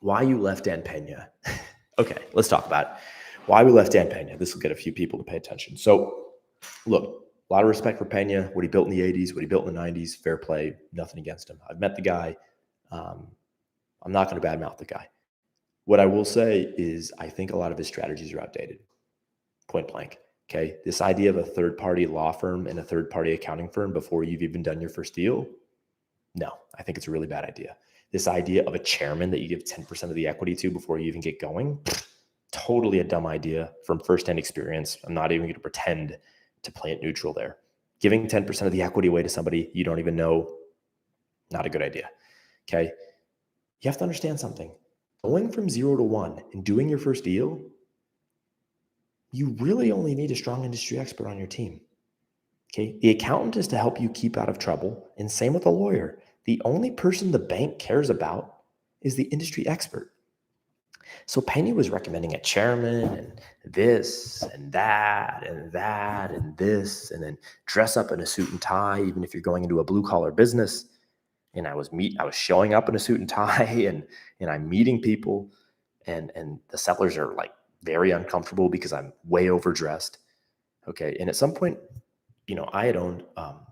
why you left Dan Pena. Okay, let's talk about it. Why we left Dan Pena. This will get a few people to pay attention. So, look, a lot of respect for Pena, what he built in the 80s, what he built in the 90s, fair play, nothing against him. I've met the guy. I'm not going to badmouth the guy. What I will say is I think a lot of his strategies are outdated, point blank. Okay, this idea of a third-party law firm and a third-party accounting firm before you've even done your first deal, no, I think it's a really bad idea. This idea of a chairman that you give 10% of the equity to before you even get going, totally a dumb idea from firsthand experience. I'm not even going to pretend to play it neutral there. Giving 10% of the equity away to somebody you don't even know, not a good idea. Okay, you have to understand something. Going from 0 to 1 and doing your first deal, you really only need a strong industry expert on your team. Okay, the accountant is to help you keep out of trouble, and same with a lawyer. The only person the bank cares about is the industry expert. So Penny was recommending a chairman and this and that and that and this, and then dress up in a suit and tie, even if you're going into a blue collar business. And I was showing up in a suit and tie, and I'm meeting people, and the sellers are like very uncomfortable because I'm way overdressed. Okay, and at some point, I had owned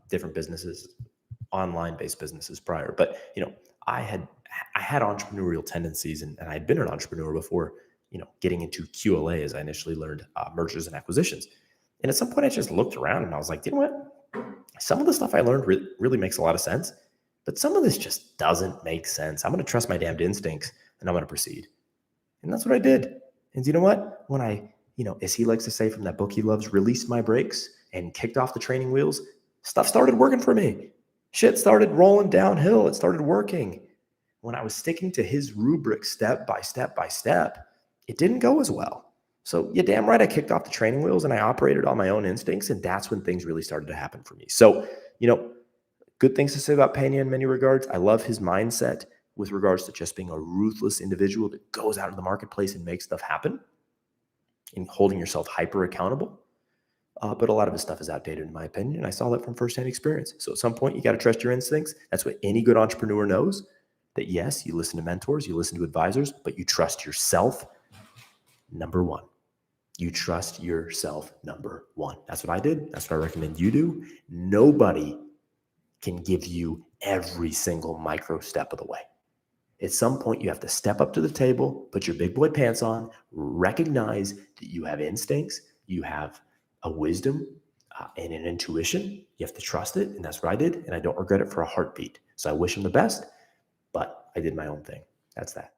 different businesses, online-based businesses prior, but I had entrepreneurial tendencies, and I'd been an entrepreneur before, getting into QLA, as I initially learned, mergers and acquisitions. And at some point, I just looked around and I was like, you know what? Some of the stuff I learned really makes a lot of sense, but some of this just doesn't make sense. I'm going to trust my damned instincts and I'm going to proceed. And that's what I did. And you know what? When I, as he likes to say from that book he loves, released my brakes and kicked off the training wheels, stuff started working for me. Shit started rolling downhill. It started working. When I was sticking to his rubric step by step by step, it didn't go as well. So you're damn right I kicked off the training wheels and I operated on my own instincts, and that's when things really started to happen for me. So, good things to say about Pena in many regards. I love his mindset with regards to just being a ruthless individual that goes out into the marketplace and makes stuff happen and holding yourself hyper accountable. But a lot of his stuff is outdated, in my opinion, and I saw that from firsthand experience. So at some point, you got to trust your instincts. That's what any good entrepreneur knows, that yes, you listen to mentors, you listen to advisors, but you trust yourself, number one. You trust yourself, number one. That's what I did. That's what I recommend you do. Nobody can give you every single micro step of the way. At some point, you have to step up to the table, put your big boy pants on, recognize that you have instincts, you have a wisdom and an intuition. You have to trust it, and that's what I did, and I don't regret it for a heartbeat. So I wish him the best, but I did my own thing. That's that.